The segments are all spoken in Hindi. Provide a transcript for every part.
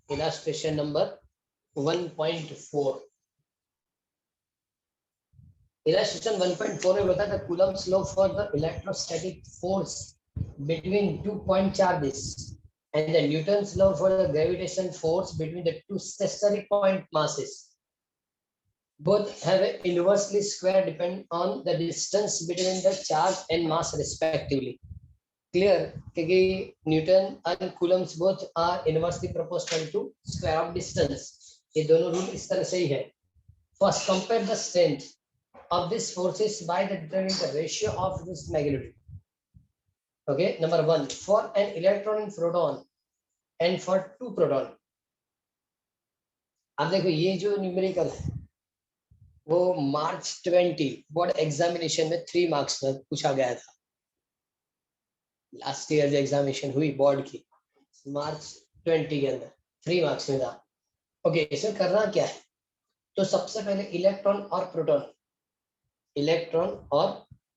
illustration number 1.4. Illustration 1.4 में बताया था Coulomb's law for the electrostatic force between 2 point charges and the Newton's law for the gravitation force between the two stationary point masses. Both have an inversely square depend on the distance between the charge and mass respectively. Clear? क्योंकि Newton and Coulomb's both are inversely proportional to square of distance. ये दोनों रूल इस तरह से ही है. First, compare the strength of these forces by the determining the ratio of this magnitude. Okay, number 1, for an electron and proton and for two proton. अब देखो ये जो न्यूमेरिकल है वो मार्च 20 बोर्ड एग्जामिनेशन में 3 मार्क्स में पूछा गया था. लास्ट ईयर जो एग्जामिनेशन हुई बोर्ड की मार्च 20 के अंदर 3 मार्क्स में था. ओके, इसमें करना क्या है? तो सबसे पहले इलेक्ट्रॉन और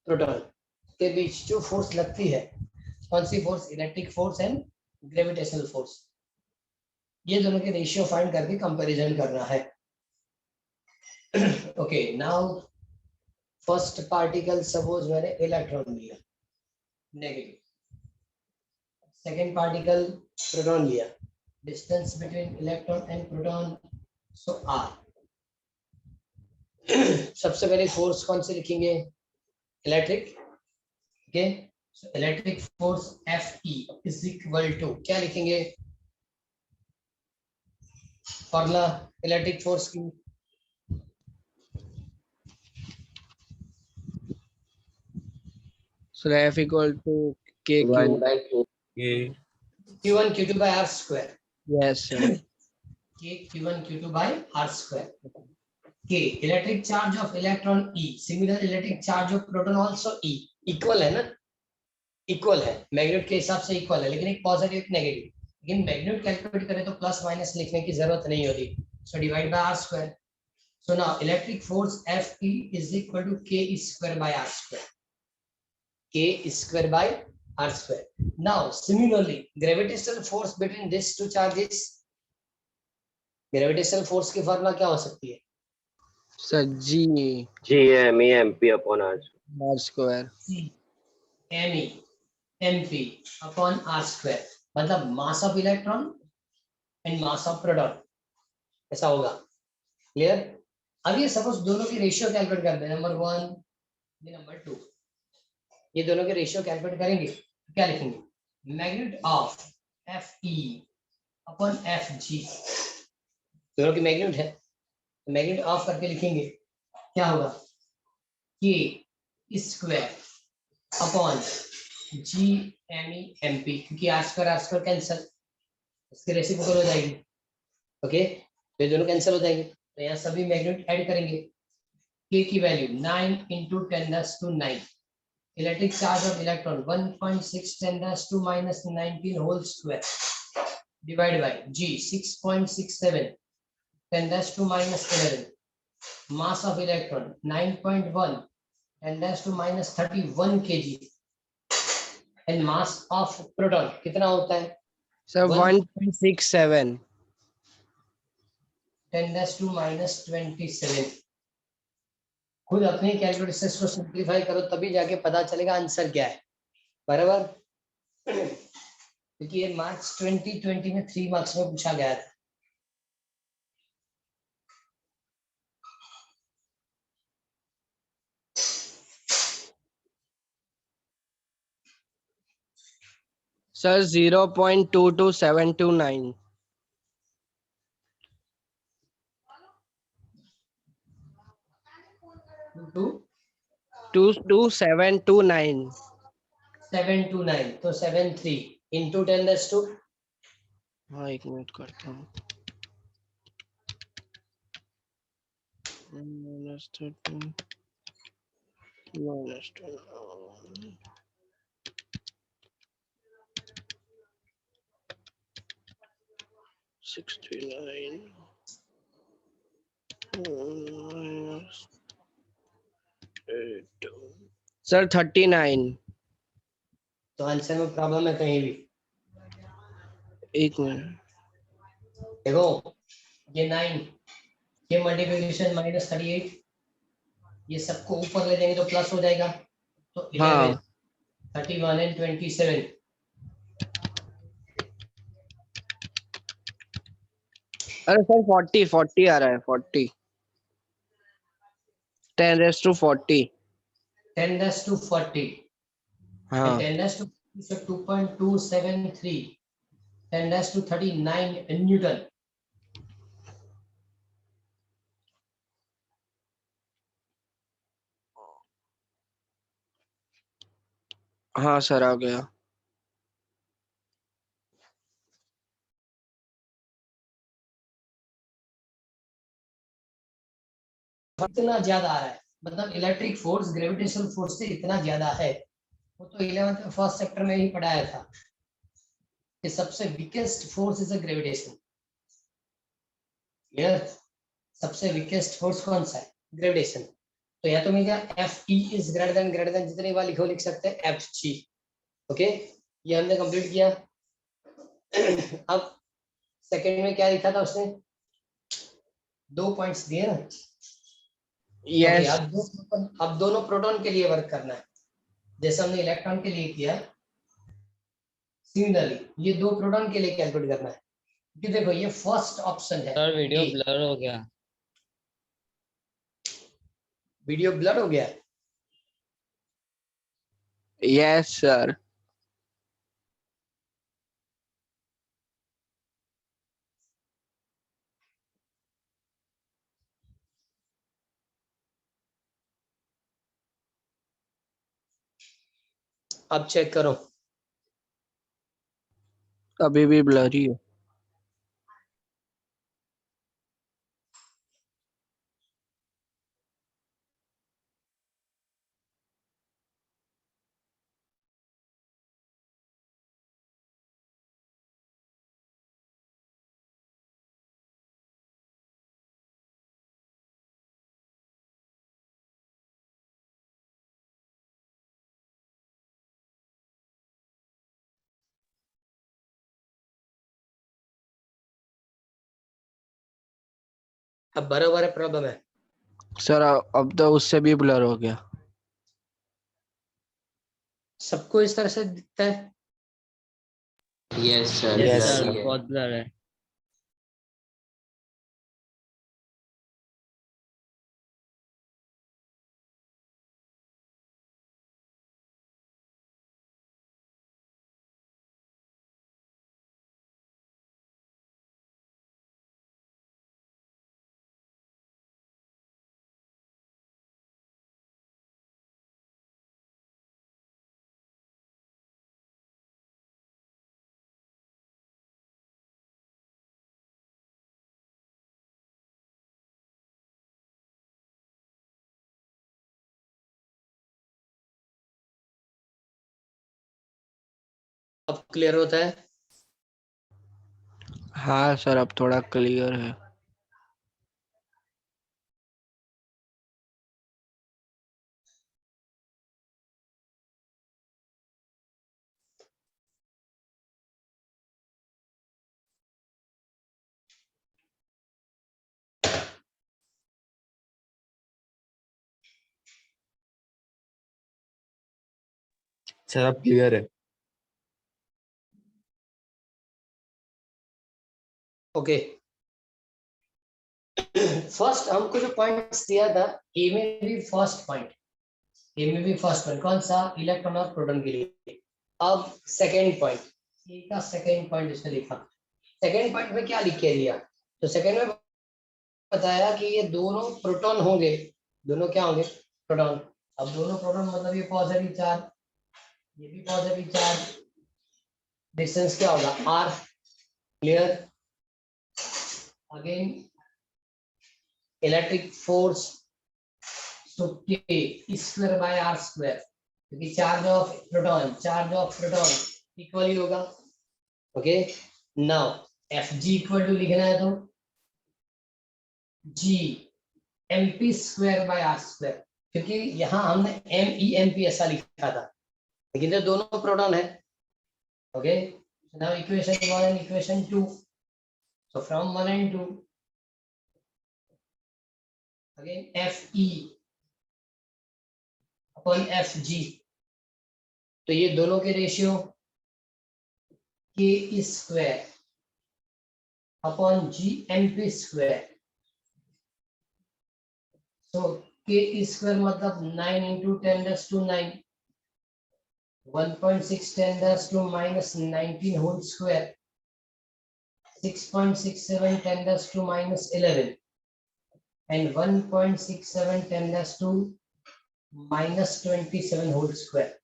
प्रोटॉन के बीच जो फोर्स लगती है, कौन सी force? Electric force and gravitational force. ये दोनों के रेशियो फाइंड करके कंपैरिजन करना है. Okay, now first particle suppose मैंने इलेक्ट्रॉन लिया नेगेटिव, सेकेंड पार्टिकल प्रोटॉन लिया, distance between electron and proton so R. सबसे पहले फोर्स कौन से लिखेंगे? Electric. Okay, so electric force Fe is equal to क्या लिखेंगे? फॉर्मूला इलेक्ट्रिक फोर्स की So F equal to KQ. Q1 Q2 by R square. Yes, sir. K Q1 Q2 by R square. K electric charge of electron E. Similar electric charge of proton also E. Equal है ना? Equal है. मैग्नेट के हिसाब से equal है, लेकिन एक पॉजिटिव एक नेगेटिव. लेकिन मैग्नेट कैलकुलेट करें तो प्लस माइनस लिखने की जरूरत नहीं होती. So divide by R square. So now electric force Fe is equal to K square by R square. K square by R square. Now similarly, gravitational force between these two charges. Gravitational force की फॉर्मूला क्या हो सकती है? Sir, G GME MP upon R. R square. G ME MP upon R square. मतलब mass of electron and mass of proton. ऐसा होगा. क्लियर? अब ये सपोज दोनों की रेशियो कैलकुलेट कर दें. नंबर 1 नंबर 2, ये दोनों के रेशियो कैलकुलेट करेंगे तो क्या लिखेंगे? Magnitude of Fe upon Fg. दोनों की मैग्नीट्यूड है, मैग्नीट्यूड ऑफ करके लिखेंगे. क्या होगा? K square upon GME MP, क्योंकि R स्क्वायर कैंसिल, इसकी रेसिप्रोकल हो जाएगी. ओके, तो ये दोनों कैंसिल हो जाएंगे. तो यहाँ सभी मैग्नीट्यूड ऐड करेंगे. K की value 9 × 10⁹. Electric charge of electron 1.6 10⁻⁻19 whole square divided by G 6.67 10⁻⁻11. Mass of electron 9.1 10⁻31 kg and mass of proton कितना होता है? Sir, 1.67. 10⁻27. खुद अपनी कैलकुलेशन को सिंप्लीफाई करो तभी जाके पता चलेगा आंसर क्या है. बराबर? क्योंकि ये मार्च 2020 में 3 मार्क्स में पूछा गया था. Sir, 0.22729. 22729. 729 तो 73 into 10⁻². हाँ, एक मिनट करता हूँ. -13 -2 69 -8. Sir, 39. तो आंसर में प्रॉब्लम है कहीं भी. एक मिनट. देखो ये 9, ये मल्टीप्लिकेशन -38, ये सबको ऊपर ले जाएंगे तो प्लस हो जाएगा, तो 11, हाँ 31 and 27। अरे सर 40 आ रहा है 40, 10⁻40। 10⁻40 and हाँ 10⁻40 so 2.273, 10⁻39 Newton। हाँ सर आ गया। इतना ज्यादा आ रहा है, मतलब इलेक्ट्रिक फोर्स ग्रेविटेशनल फोर्स से इतना ज्यादा है। वो तो 11th फर्स्ट चैप्टर में ही पढ़ाया था कि सबसे weakest force is a gravitation. Clear? सबसे वीकेस्ट फोर्स कौन सा है? ग्रेविटेशन। तो या तो मैं क्या F E is greater than जितनी बार लिखो लिख सकते हैं एफ जी। ओके, ये हमने कंप्लीट किया। अब सेकंड में क्या लिखा था उसने? 2 पॉइंट्स दिए ना। ओके, यस अब दोनों प्रोटॉन के लिए वर्क करना है जैसे हमने इलेक्ट्रॉन के लिए किया। सिमिलरली ये दो प्रोटॉन के लिए कैलकुलेट करना है, क्योंकि देखो ये फर्स्ट ऑप्शन है। Sir video A। ब्लर हो गया। वीडियो ब्लर हो गया। Yes sir. अब चेक करो। अभी भी ब्लरी है। अब बराबर है प्रॉब्लम है। सर अब तो उससे भी ब्लर हो गया। सबको इस तरह से दिखता है। Yes, sir. Yes Yes, sir Blurry है. बहुत ब्लर है। अब क्लियर होता है। हाँ सर अब थोड़ा क्लियर है। सर अब क्लियर है। ओके, फर्स्ट हमको जो पॉइंट्स दिया था, ए में भी फर्स्ट पॉइंट, ए में भी फर्स्ट पॉइंट कौन सा? इलेक्ट्रॉन और प्रोटॉन के लिए। अब सेकेंड पॉइंट, ए का सेकेंड पॉइंट इसने लिखा। सेकेंड पॉइंट में क्या लिख के दिया? तो सेकेंड में बताया कि ये दोनों प्रोटॉन होंगे। दोनों क्या होंगे? प्रोटॉन। अब दोनों प्रोटॉन मतलब ये पॉजिटिव चार्ज, ये भी पॉजिटिव चार्ज। डिस्टेंस क्या होगा? R. Clear? Again electric force so k square by R square, क्योंकि चार्ज ऑफ प्रोटॉन इक्वली होगा। Okay, now F G equal to लिखना है तो G M P square by R square, क्योंकि यहाँ हमने एम ई एम पी ऐसा लिखा था, लेकिन ये दोनों प्रोटॉन है। Okay, now equation 1 and equation 2, So from 1 and 2, again Fe upon Fg, तो ये दोनों के रेशियो k स्क्वायर अपॉन जी mp square. So k square मतलब 9 into 10 raised to 9, 1.6 10 raised to minus 19 whole square, 6.67 10 raised to minus 11, and 1.67 10 raised to minus 27 whole square.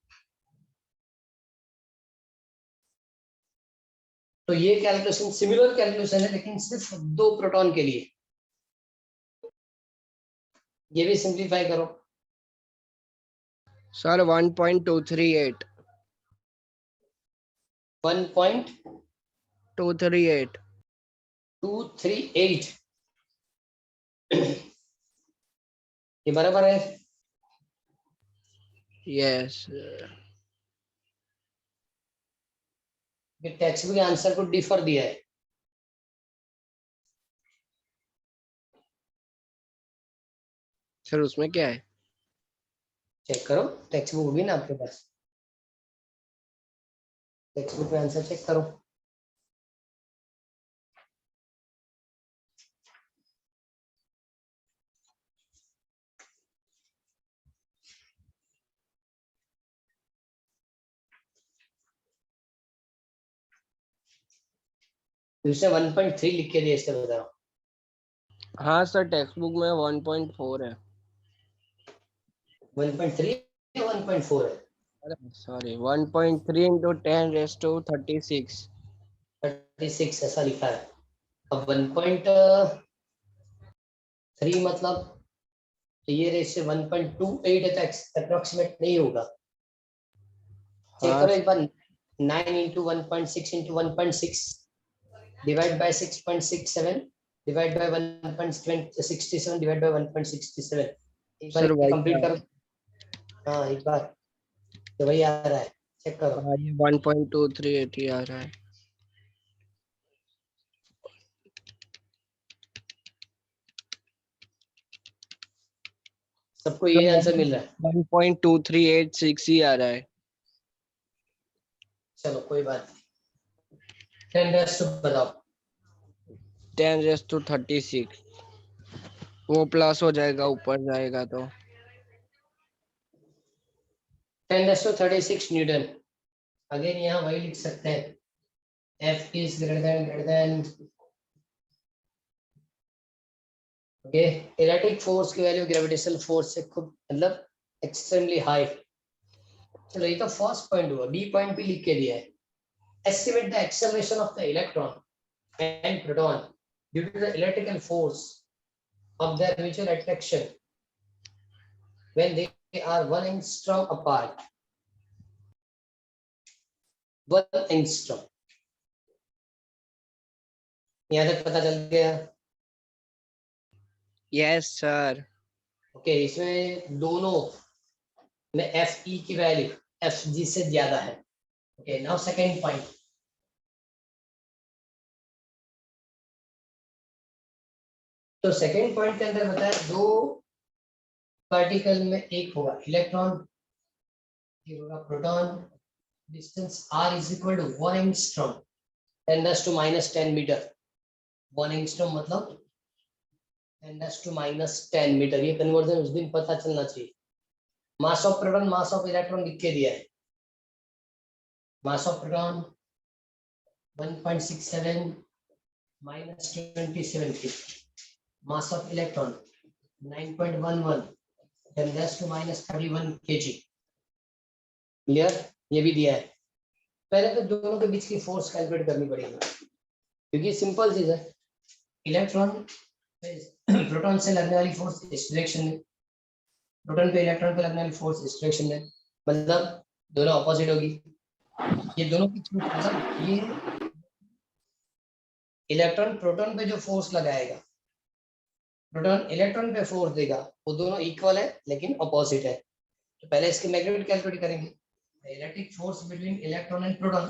तो ये कैलकुलेशन सिमिलर कैलकुलेशन है, लेकिन सिर्फ 2 प्रोटॉन के लिए. ये भी सिंप्लीफाई करो. सर 1.238. 1.238 238. ये बराबर है. यस. ये टेक्स्ट बुक आंसर को डिफर दिया है. सर उसमें क्या है? चेक करो, टेक्स्ट बुक भी ना आपके पास. टेक्स्ट बुक में आंसर चेक करो. उसने 1.3 लिख के दिया, इसका बताओ. हाँ सर, टेक्स्ट बुक में 1.4 है. 1.3 या 1.4 है? अरे सॉरी, 1.3 into 10 raised to 36. 36 ऐसा लिखा है. अब 1.3 मतलब तो ये रेशियो 1.28 है, तो अप्रोक्सीमेट नहीं होगा. चेक हाँ करो एक बार. 9 into 1.6 into 1.6 divide by 6.67 divide by 1.67 divide by 1.67. एक बार सर वही कंप्लीट है. करो. हाँ एक बार, तो वही आ रहा है, चेक करो. हाँ, ये 1.238 ही आ रहा है. सबको ये आंसर मिल रहा है. 1.2386 ही आ रहा है. चलो कोई बात नहीं. 10 रेस्ट टू बताओ. 10 raised to 36. वो प्लस हो जाएगा, ऊपर जाएगा तो. 10 रेस्ट टू 36 न्यूटन. अगेन यहाँ वही लिख सकते हैं. F is greater than okay. Electric force की वैल्यू ग्रेविटेशनल फोर्स से खूब मतलब एक्सट्रीमली हाई. चलो ये तो फर्स्ट पॉइंट हुआ. बी पॉइंट भी लिख के दिया है. Estimate the acceleration of the electron and proton due to the electrical force of their mutual attraction when they are 1 angstrom apart. 1 angstrom. यहाँ तक पता चल गया. Yes sir. ओके, इसमें दोनों में Fe की वैल्यू Fg से ज्यादा है. Okay, now second point. तो सेकंड पॉइंट के अंदर बताया 2 पार्टिकल में एक होगा इलेक्ट्रॉन, एक होगा proton. Distance r is equal to 1 angstrom 10⁻⁻10 metre. 1 angstrom मतलब 10⁻⁻10 मीटर. ये कन्वर्जन उस दिन पता चलना चाहिए. मास of proton, mass of electron लिख के दिया है. मास of proton 1.67 minus 27. Mass of electron 9.11 10⁻⁻31 kg. Clear? ये भी दिया है. पहले तो दोनों के बीच की फोर्स कैलकुलेट करनी पड़ेगी, क्योंकि सिंपल चीज है. इलेक्ट्रॉन प्रोटॉन से लगने वाली फोर्स इस डायरेक्शन में, प्रोटॉन पे इलेक्ट्रॉन पे लगने वाली फोर्स इस डायरेक्शन में, मतलब दोनों ऑपोजिट होगी. ये दोनों की मतलब ये इलेक्ट्रॉन प्रोटॉन पे जो फोर्स लगाएगा, प्रोटॉन इलेक्ट्रॉन पे फोर्स देगा, वो दोनों इक्वल है लेकिन ऑपोजिट है. तो पहले इसकी मैग्नीट्यूड कैलकुलेट करेंगे. Electric force between electron and proton,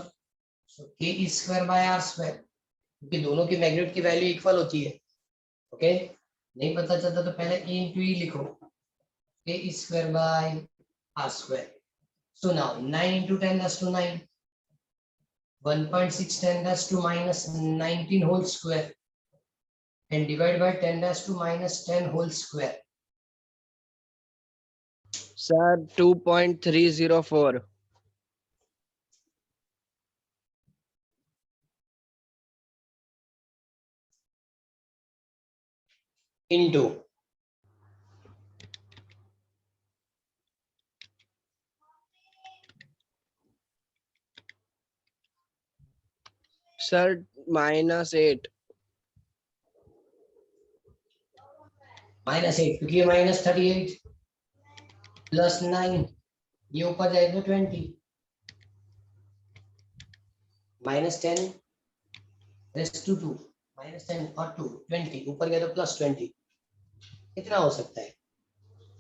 so k² by r² क्योंकि दोनों की मैग्नीट्यूड की वैल्यू इक्वल होती है। ओके, नहीं पता चलता तो पहले ए इंटू ई लिखो, A square by R square. So now 9 into 10 raised to 9, 1.6 10 raised to minus 19 whole square and divide by 10 raised to minus 10 whole square. Sir 2.304 into sir -8 minus 8 क्योंकि ये minus 38 plus 9, ये ऊपर जाएगा 20, minus 10 raised to 2, minus 10 और 2 20, ऊपर गया तो plus 20, कितना हो सकता है?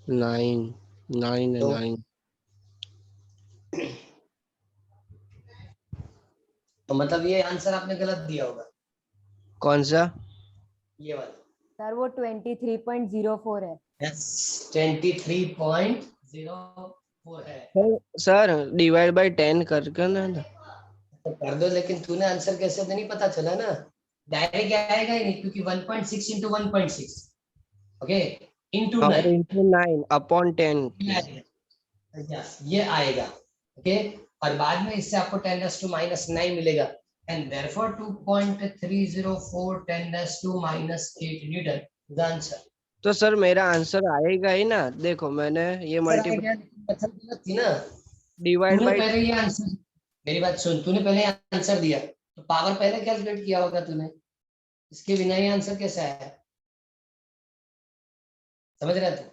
9 तो 9 तो मतलब ये आंसर आपने गलत दिया होगा, कौन सा? ये वाला। सर वो 23.04 है। यस, 23.04 है। सर डिवाइड बाय 10 करके ना तो कर दो, लेकिन तूने आंसर कैसे नहीं पता चला ना, डायरेक्ट आएगा ही नहीं क्योंकि 1.6 into 1.6, ओके, into और 9 इंटू 9 अपॉन 10 यस ये आएगा। ओके, और बाद में इससे आपको 10 raised to minus 9 मिलेगा and therefore 2.304 10 raised to minus 8 Newton the answer। तो सर मेरा आंसर आएगा ही ना, देखो मैंने ये मल्टीप्लाई मेथड गलत थी ना, डिवाइड तूने बाय पहले ये आंसर, मेरी बात सुन, तूने पहले आंसर दिया तो पावर पहले कैलकुलेट किया होगा तूने, इसके बिना ही आंसर कैसे आया? समझ रहा तू?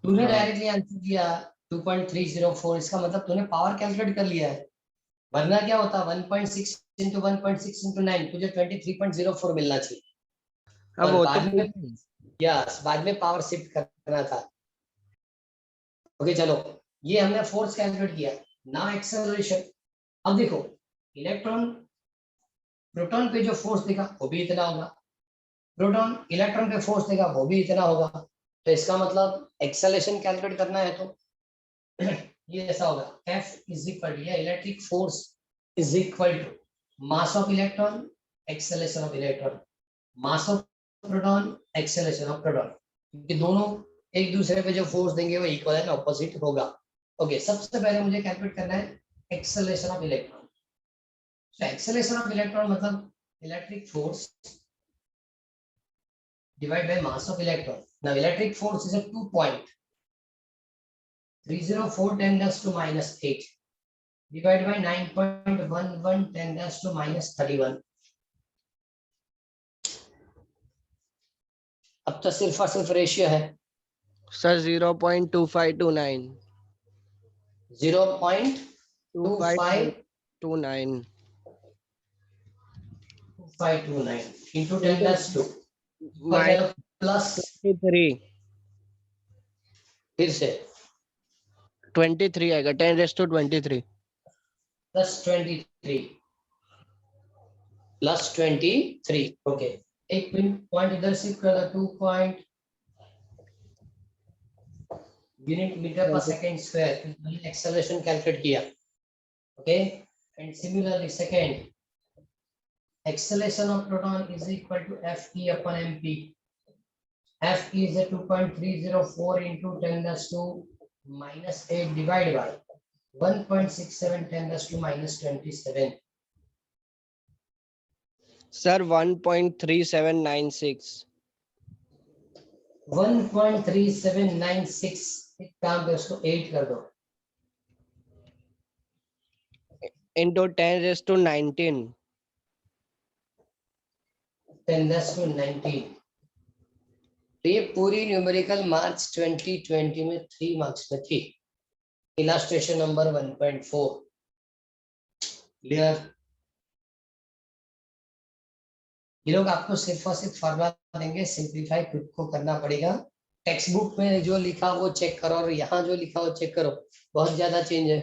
तूने डायरेक्टली आंसर दिया 2.304, इसका मतलब तूने पावर कैलकुलेट कर लिया है, वरना क्या होता 1.6 into 1.6 into 9, तुझे 23.04 मिलना चाहिए अब और वो बाद में तो यस बाद में पावर शिफ्ट करना था। ओके चलो, ये हमने फोर्स कैलकुलेट किया। Now acceleration. अब देखो, इलेक्ट्रॉन प्रोटॉन पे जो फोर्स देगा वो भी इतना होगा, प्रोटॉन इलेक्ट्रॉन पे फोर्स देगा वो भी इतना होगा, तो इसका मतलब एक्सेलरेशन कैलकुलेट करना है तो ये ऐसा होगा, F इज इक्वल टू, या electric force is equal to mass of electron acceleration of electron, mass of proton acceleration of proton, क्योंकि दोनों एक दूसरे पे जो फोर्स देंगे वो इक्वल एंड ऑपोजिट होगा। ओके, सबसे पहले मुझे कैलकुलेट करना है acceleration of electron. So acceleration of electron मतलब electric force divided by mass of electron. Now electric force is a 2.304 10 raised to minus 8 divided by 9.11 10 raised to minus 31. अब तो सिर्फ और सिर्फ रेशियो है sir 0.2529 0.2529 into 10 raised to plus फिर से 23 आएगा 10 raised to 23 plus 23 plus 23। Okay, एक पॉइंट इधर शिफ्ट कर दो, 2 पॉइंट यूनिट मीटर पर सेकंड स्क्वायर, मैंने एक्सेलरेशन कैलकुलेट किया। Okay, and similarly second acceleration of proton is equal to Fe upon mp. Fe is a 2.304 into 10 raised to minus 8 divided by 1.67 10 raised to minus 27. Sir 1.3796 1.3796, एक काम कर उसको 8 कर दो into 10 raised to 19 10 raised to 19। तो ये पूरी न्यूमेरिकल मार्च 2020 में 3 मार्क्स में थी, इलास्ट्रेशन नंबर 1.4। क्लियर? ये लोग आपको सिर्फ और सिर्फ फॉर्मूला देंगे, सिंपलीफाई खुद को करना पड़ेगा। टेक्स्ट बुक में जो लिखा वो चेक करो और यहाँ जो लिखा वो चेक करो, बहुत ज्यादा चेंज है।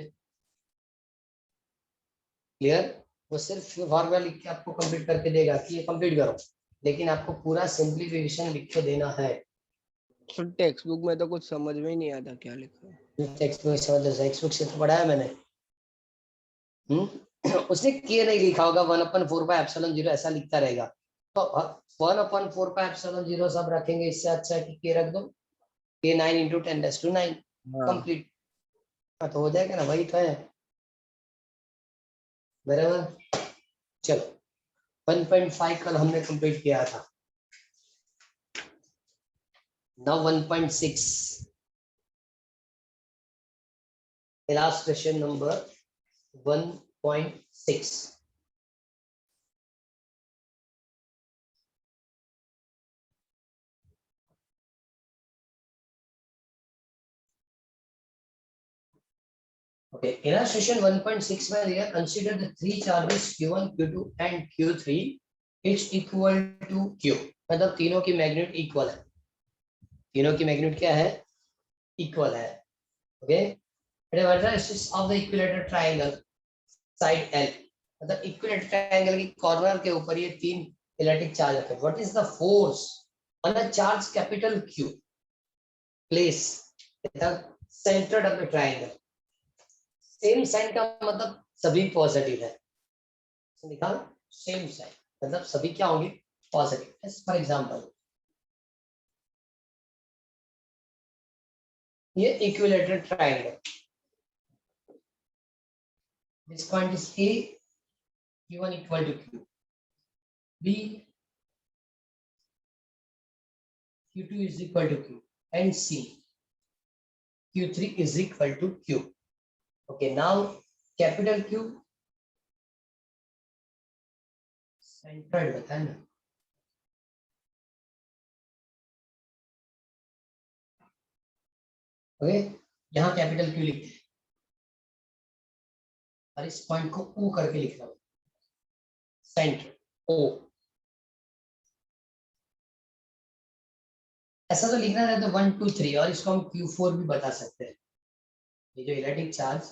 क्लियर? वो सिर्फ फॉर्मूला लिख के आपको कंप्लीट करके देगा कि ये कंप्लीट करो, लेकिन आपको पूरा सिंप्लीफिकेशन लिख के देना है। तो टेक्स्ट बुक में तो कुछ समझ में ही नहीं आता क्या लिखा है। टेक्स्ट बुक से तो पढ़ा है मैंने। उसने के नहीं लिखा होगा, 1/4 ऐसा लिखता रहेगा, तो 1/4 सब रखेंगे, इससे अच्छा है कि के रख दो, के 9 × 10⁹ हाँ कंप्लीट। तो हो जाएगा ना, वही तो है। बराबर। चलो 1.5 कल हमने कंप्लीट किया था। Now 1.6 illustration number 1.6। Okay, illustration 1.6 में दिया, consider the three charges Q1, Q2 and Q3 each equal to Q। मतलब तीनों की मैग्नीट्यूड इक्वल है, तीनों की मैग्नीट्यूड क्या है, इक्वल है। Okay, of the equilateral triangle side L, मतलब इक्विलेटरल ट्रायंगल की कॉर्नर के ऊपर ये तीन इलेक्ट्रिक चार्ज रखे। What is the force on a charge capital Q place at the centre of the triangle. Same sign का मतलब सभी पॉजिटिव है, लिखा सेम साइन मतलब सभी क्या होंगे, पॉजिटिव। फॉर एग्जांपल ये equilateral triangle, this point is A, Q1 equal to Q, B, Q2 is equal to Q, and C, Q3 is equal to Q। Okay, now capital Q centroid बताए ना, ओके, यहाँ कैपिटल Q लिखते हैं और इस पॉइंट को O करके लिख रहा हूँ, सेंटर O। ऐसा तो लिखना है तो 1 2 3, और इसको हम Q4 भी बता सकते हैं। ये जो electric charge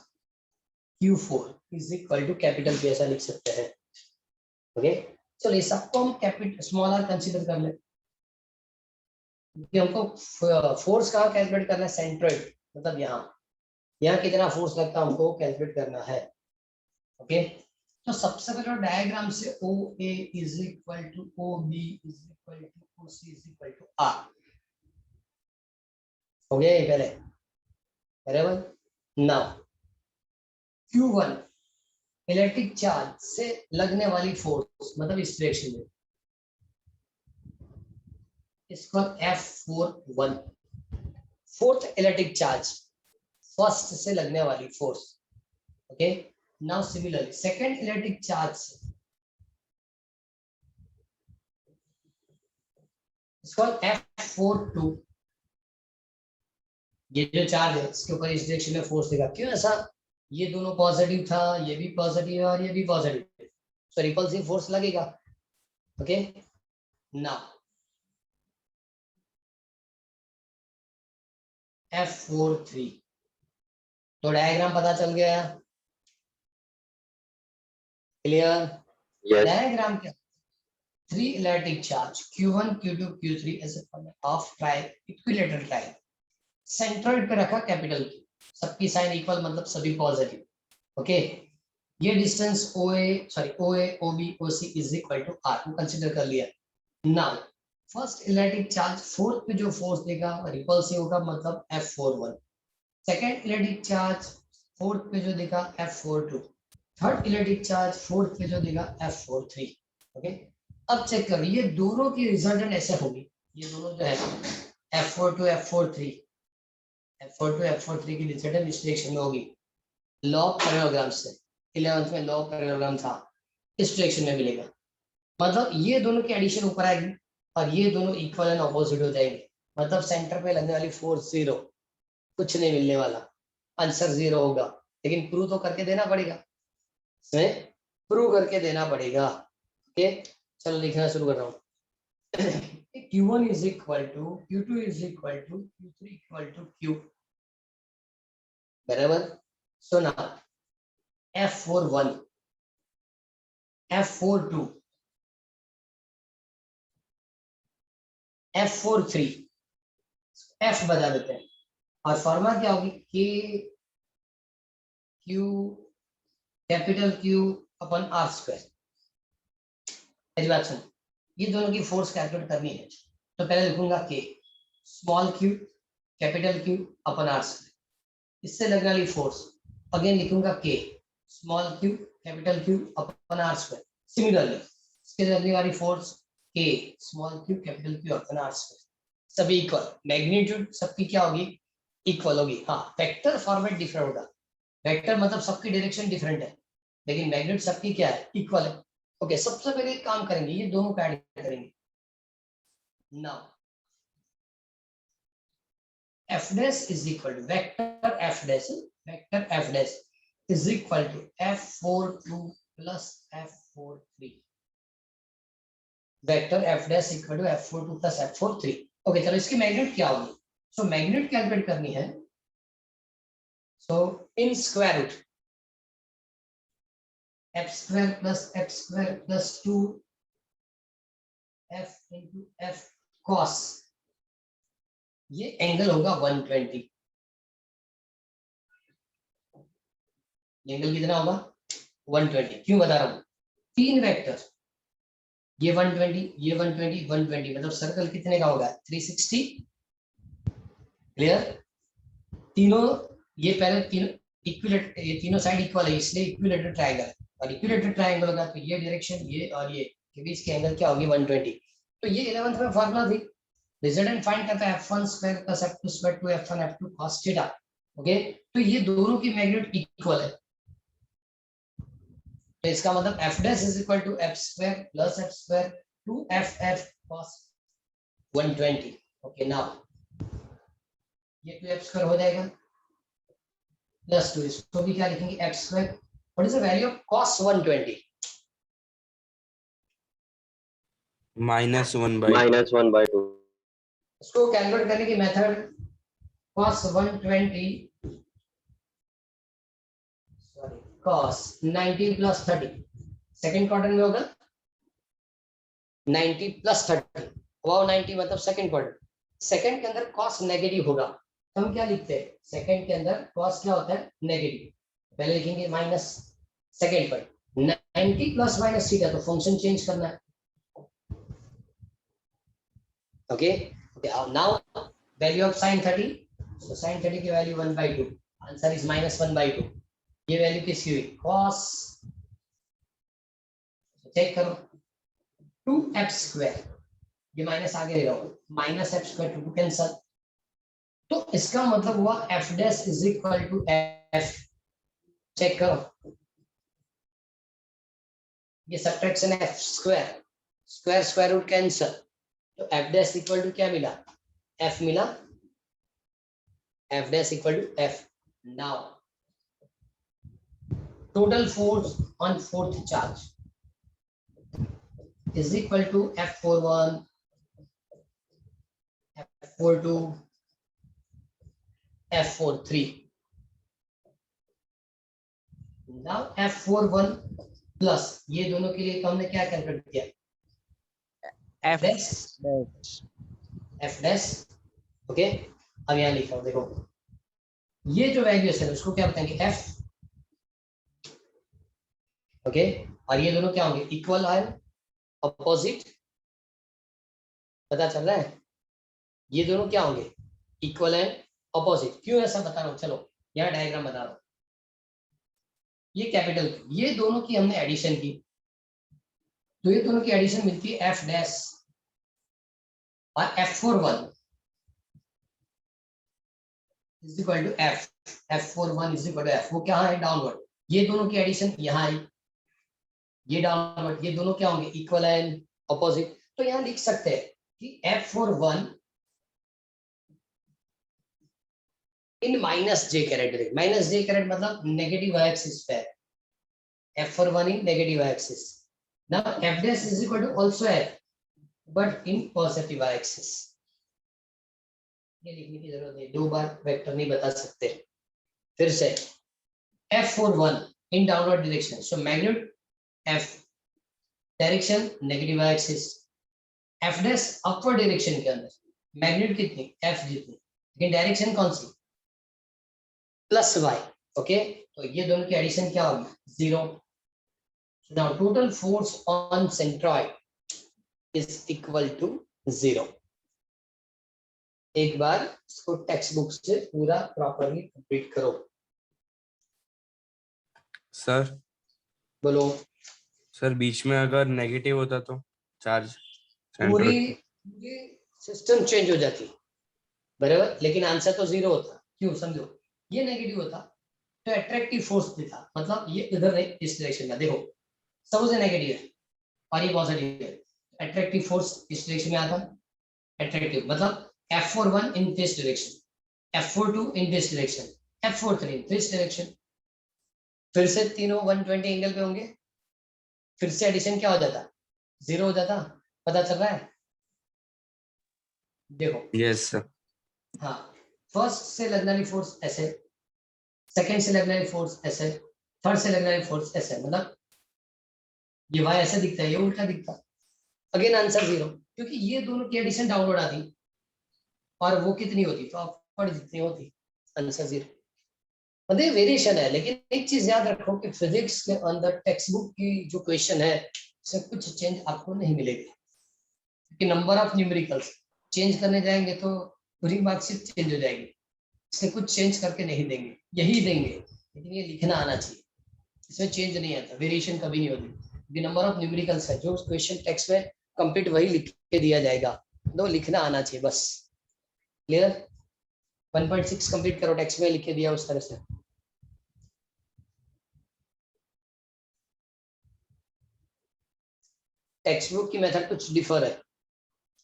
Q4 is equal to capital Q ऐसा लिख सकते हैं। ओके, चलो ये सबको हम कैपिटल स्मॉल r कंसीडर कर ले, क्योंकि हमको फोर्स कहाँ कैलकुलेट करना है, सेंट्रोइड, मतलब यहाँ कितना फोर्स लगता है हमको कैलकुलेट करना है। ओके, तो सबसे पहले डायग्राम से OA is equal to OB is equal to OC is equal to R हो गया ये पहले, बराबर। नाउ Q1 इलेक्ट्रिक चार्ज से लगने वाली फोर्स, मतलब इस डायरेक्शन में, इसको F41, fourth electric charge, first से लगने वाली force. Okay, now similarly second electric charge, इसको F42, ये जो चार्ज है इसके ऊपर इस डायरेक्शन में फोर्स देगा। क्यों ऐसा, ये दोनों पॉजिटिव था, ये भी पॉजिटिव है और ये भी पॉजिटिव है, तो रिपल्सिव फोर्स लगेगा। ओके, नाउ F43, तो डायग्राम पता चल गया, क्लियर। Yes. डायग्राम क्या, 3 electric charge Q1 Q2 Q3 edge a of equilateral triangle, centroid पे रखा कैपिटल Q, सबकी साइन इक्वल मतलब सभी पॉजिटिव। ओके, ये distance OA OB OC is equal to R को कंसीडर कर लिया। Now first electric charge fourth पे जो फोर्स देगा रिपल्सिव होगा, मतलब F41। Second electric charge fourth पे जो देगा F42, third electric charge fourth पे जो देगा F43। ओके, अब चेक करो, ये दोनों की रिजल्टेंट ऐसे होगी, ये दोनों जो है F42 F43 की रिजल्टेंट इस डायरेक्शन में होगी, लॉ ऑफ पैरेललोग्राम से, 11th में लॉ ऑफ पैरेललोग्राम था, इस डायरेक्शन में मिलेगा। मतलब ये दोनों की एडिशन ऊपर आएगी और ये दोनों इक्वल एंड ऑपोजिट हो जाएंगे, मतलब सेंटर पे लगने वाली फोर्स 0, कुछ नहीं मिलने वाला, आंसर 0 होगा। लेकिन प्रूव तो करके देना पड़ेगा, प्रूव करके देना पड़ेगा। ओके, चलो लिखना शुरू कर रहा हूँ। Q1 is equal to Q2 is equal to Q3 equal to Q, बराबर। So now F41 F42, F43, F बता देते हैं और फॉर्मूला क्या होगी K Q कैपिटल Q अपन R स्क्वायर। मेरी बात सुन, ये दोनों की फोर्स कैलकुलेट करनी है तो पहले लिखूंगा K small q capital Q अपन R स्क्वायर, इससे लगने वाली फोर्स अगेन लिखूंगा K small q capital Q अपन R स्क्वायर। सिमिलरली इसके लगने वाली force K small q capital Q अपन R स्क्वायर, सभी इक्वल, मैग्नीट्यूड सबकी क्या होगी इक्वल होगी। हाँ वेक्टर फॉर्मेट डिफरेंट होगा, वेक्टर मतलब सबकी डायरेक्शन डिफरेंट है लेकिन मैग्नीट्यूड सबकी क्या है इक्वल है। ओके सबसे पहले एक काम करेंगे, ये दोनों का ऐड करेंगे। Now f dash is equal to vector f dash is equal to f42 plus f43, vector f dash equal to f42 plus f43। Okay चलो इसकी मैग्नीट्यूड क्या होगी, सो मैग्नीट्यूड कैलकुलेट करनी है। So in square root f square plus 2 f into f cos, ये एंगल होगा 120। ये एंगल कितना होगा 120। क्यों बता रहा हूं, तीन वेक्टर ये 120 ये 120 120 मतलब सर्कल कितने का होगा 360। क्लियर, तीनों ये पहले तीनों इक्विलेटर, ये तीनों साइड इक्वल है इसलिए इक्विलेटर ट्रायंगल, और इक्विलेटर ट्रायंगल होगा तो ये डायरेक्शन ये और ये के बीच की एंगल क्या होगी 120। तो ये 11th में फार्मूला थी, रिजल्टेंट फाइंड करता है f1 square plus f2 square two f1 f2 cos theta. Okay तो ये दोनों की मैग्नीट्यूड इक्वल है तो इसका मतलब f dash is equal to f square plus f square two f cos 120। Okay now ये 2f स्क्वायर हो जाएगा प्लस 2, इसको भी क्या लिखेंगे x square. What is the value of cos 120? -1/2। इसको कैलकुलेट करने की method cos 120 sorry cos 90 plus 30, second quadrant में होगा 90 प्लस 30, अबाव 90 मतलब सेकंड क्वाड्रेंट। सेकंड के अंदर cos नेगेटिव होगा तो हम क्या लिखते हैं, सेकंड के अंदर cos क्या होता है नेगेटिव, पहले लिखेंगे माइनस सेकंड पर 90 प्लस माइनस थीटा तो फंक्शन चेंज करना है। Okay now value of sin 30, so sin 30 की वैल्यू 1/2, आंसर इज -1/2। ये वैल्यू किसकी हुई cos, चेक करो 2f स्क्वायर, ये माइनस आगे ले रहा हूं -f स्क्वायर टू कैंसल, तो इसका मतलब हुआ f dash is equal to f। Check करो ये सब्ट्रैक्शन है, f square square square root cancel, तो f डैश इक्वल टू क्या मिला f मिला, f dash equal to f। Now total force on fourth charge is equal to F41, F42, F43। Now F41 plus ये दोनों के लिए हमने क्या कैलकुलेट किया F dash dash F dash. Okay अब यहाँ लिखा हूं देखो, ये जो वैल्यूज है उसको क्या बताएंगे F। ओके और ये दोनों क्या होंगे इक्वल है अपोजिट, पता चल रहा है, ये दोनों क्या होंगे इक्वल एंड अपोजिट। क्यों ऐसा बता रहा हूं, चलो यहाँ डायग्राम बता रहा हूं, ये कैपिटल ये दोनों की हमने एडिशन की तो ये दोनों की एडिशन मिलती है f डैश और f41 is equal to f, f41 is equal to f, वो क्या है डाउनवर्ड, ये दोनों की एडिशन यहाँ आई, ये डाउनवर्ड, ये दोनों क्या होंगे इक्वल एंड अपोजिट। तो यहाँ लिख सकते हैं कि f41 in minus j caret, minus j caret मतलब नेगेटिव एक्सिस पे, f41 in negative axis। Now f dash is equal to also f but in positive axis। ये लिखने की जरूरत नहीं, दो बार वेक्टर नहीं बता सकते। फिर से f41 in downward direction, so magnitude f direction negative Y axis, F dash upward direction के अंदर, मैग्नीट्यूड कितनी एफ जितनी, लेकिन डायरेक्शन कौन सी प्लस वाई। ओके, तो ये दोनों की एडिशन क्या होगी 0। Now total force on centroid is equal to 0। एक बार इसको टेक्स्ट बुक से पूरा प्रॉपरली कंप्लीट करो। सर बोलो। सर बीच में अगर नेगेटिव होता तो चार्ज पूरी सेंट्रल पूरी सिस्टम चेंज हो जाती, बराबर, लेकिन आंसर तो 0 होता। क्यों समझो, ये नेगेटिव होता तो अट्रैक्टिव फोर्स देता, मतलब ये इधर नहीं इस डायरेक्शन में, देखो सपोज ये नेगेटिव है और ये पॉजिटिव है, अट्रैक्टिव फोर्स इस डायरेक्शन में आता, अट्रैक्टिव मतलब F41 in this direction, F42 in this direction, F43 in this direction. फिर से तीनों 120 एंगल पे होंगे, फिर से एडिशन क्या हो जाता 0 हो जाता। पता चल रहा है, देखो। यस सर हाँ, फर्स्ट से लगने वाली फोर्स ऐसे, सेकंड से लगने वाली फोर्स ऐसे, थर्ड से लगने वाली फोर्स ऐसे, मतलब ये वाई ऐसे दिखता है, ये उल्टा दिखता है। अगेन आंसर 0, क्योंकि ये दोनों की एडिशन डाउनवर्ड आती और वो कितनी होती तो अपवर्ड जितनी होती, आंसर 0। मतलब वेरिएशन है, लेकिन एक चीज याद रखो कि फिजिक्स के अंदर टेक्स्ट बुक की जो क्वेश्चन है उससे कुछ चेंज आपको नहीं मिलेगा, क्योंकि नंबर ऑफ न्यूमेरिकल्स चेंज करने जाएंगे तो पूरी मार्कशीट चेंज हो जाएगी, इसलिए कुछ चेंज करके नहीं देंगे, यही देंगे, लेकिन ये लिखना आना चाहिए, इसमें चेंज नहीं आता, वेरिएशन कभी नहीं होती। नंबर ऑफ न्यूमेरिकल्स है, जो क्वेश्चन टेक्स्ट में कंप्लीट वही लिख के दिया जाएगा, तो लिखना आना चाहिए बस। क्लियर, 1.6 कंप्लीट करो, टेक्स्ट में लिख के दिया उस तरह से। टेक्स्ट बुक की मेथड कुछ डिफर है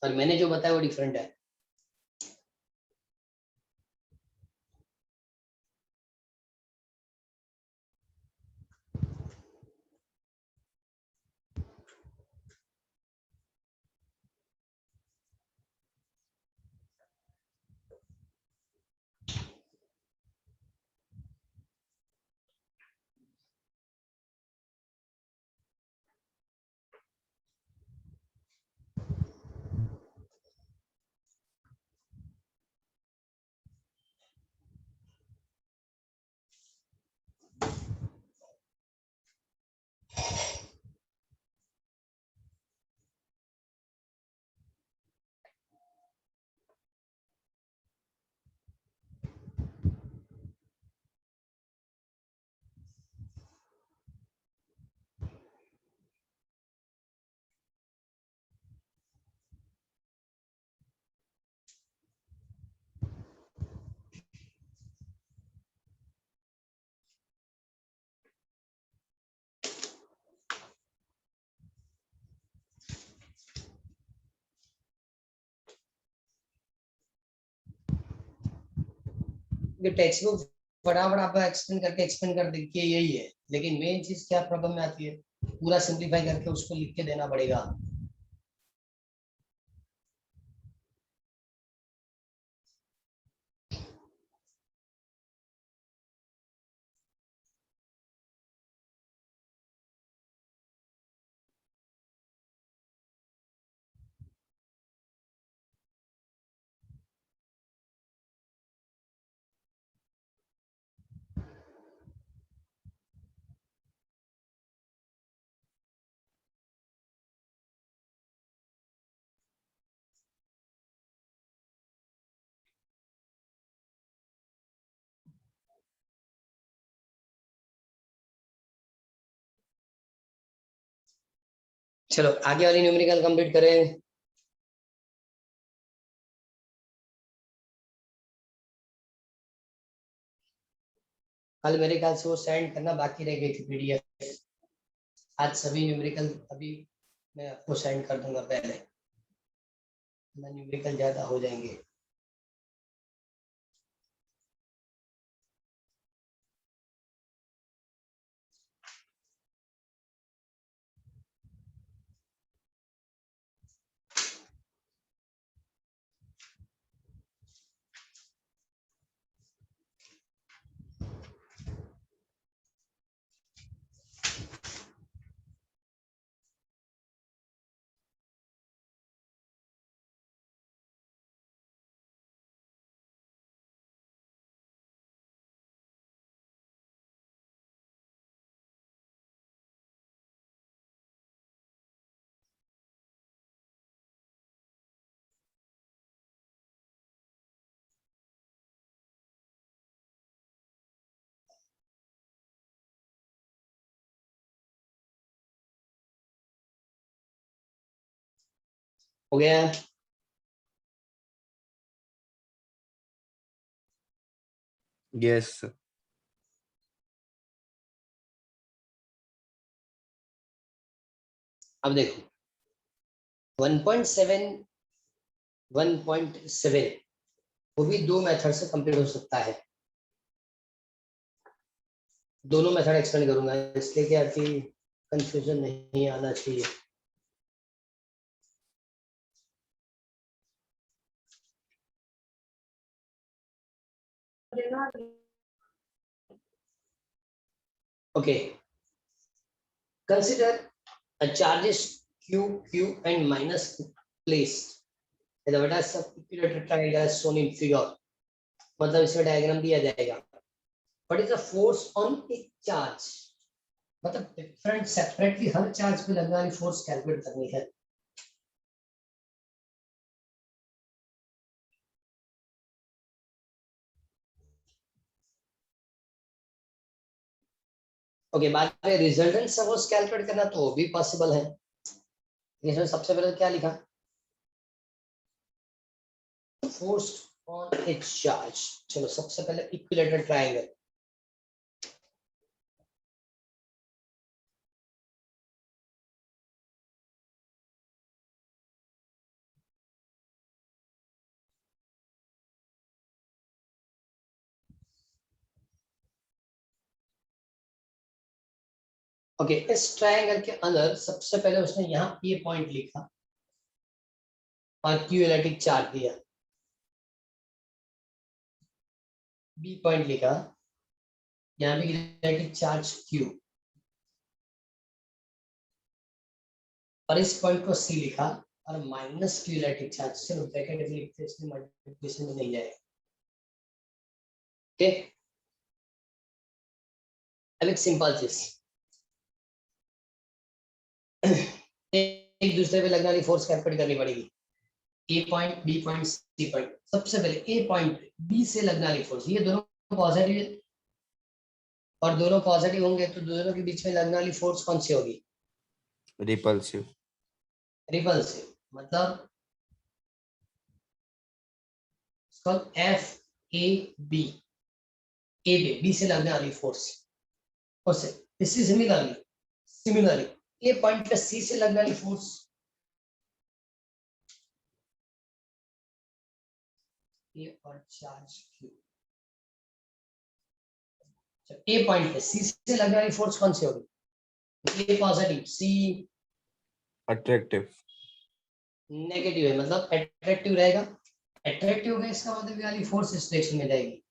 और मैंने जो बताया वो डिफरेंट है। टेक्स्ट बुक फटाफट आप एक्सप्लेन कर देखिए, यही है, लेकिन मेन चीज क्या प्रॉब्लम में आती है, पूरा सिंप्लीफाई करके उसको लिख के देना पड़ेगा। चलो आगे वाली न्यूमेरिकल कंप्लीट करें। कल मेरे ख्याल से वो सेंड करना बाकी रह गई थी पीडीएफ, आज सभी न्यूमेरिकल अभी मैं आपको सेंड कर दूंगा पहले, न्यूमेरिकल ज्यादा हो जाएंगे। हो गया? यस। अब देखो 1.7 1.7 वो भी दो मेथड से कंप्लीट हो सकता है। दोनों मेथड एक्सप्लेन करूंगा इसलिए क्या कि कंफ्यूजन नहीं आना चाहिए। Okay, consider a charges q q and minus placed in the vertex of equilateral triangle as shown in figure। मतलब इसमें डायग्राम दिया जाएगा। What is the force on each charge? मतलब डिफरेंट सेपरेटली हर चार्ज पे लगने वाली फोर्स कैलकुलेट करनी है। ओके, बाद में रिजल्टेंट से फोर्स कैलकुलेट करना तो वो भी पॉसिबल है। इसमें सबसे पहले क्या लिखा? Force on A charge. चलो सबसे पहले इक्विलेटरल ट्रायंगल। ओके, इस ट्रायंगल के अंदर सबसे पहले उसने यहाँ ये पॉइंट लिखा और क्यू इलेक्ट्रिक चार्ज दिया, बी पॉइंट लिखा, यहाँ भी इलेक्ट्रिक चार्ज क्यू, और इस पॉइंट को सी लिखा और माइनस क्यू इलेक्ट्रिक चार्ज। चलो ब्रैकेट लिखते इसमें मल्टीप्लिकेशन में नहीं जाएगा। ओके, अब एक सिंपल चीज, एक दूसरे पे लगने वाली फोर्स कैलकुलेट करनी पड़ेगी। A point, B point, C point. सबसे पहले ए पॉइंट बी से लगने वाली फोर्स, ये दोनों पॉजिटिव है और दोनों पॉजिटिव होंगे तो दोनों के बीच में लगने वाली फोर्स कौन सी होगी? रिपल्सिव। रिपल्सिव। मतलब F A B, A B से लगने वाली फोर्स। सिमिलरली ए पॉइंट पे सी से लगने वाली फोर्स, ए और चार्ज क्यू। ए पॉइंट पे सी से लगने वाली फोर्स कौन सी होगी? ए पॉजिटिव, सी अट्रैक्टिव। नेगेटिव है, मतलब अट्रैक्टिव रहेगा। अट्रैक्टिव होगा इसका मतलब ये वाली फोर्स इस डायरेक्शन में जाएगी।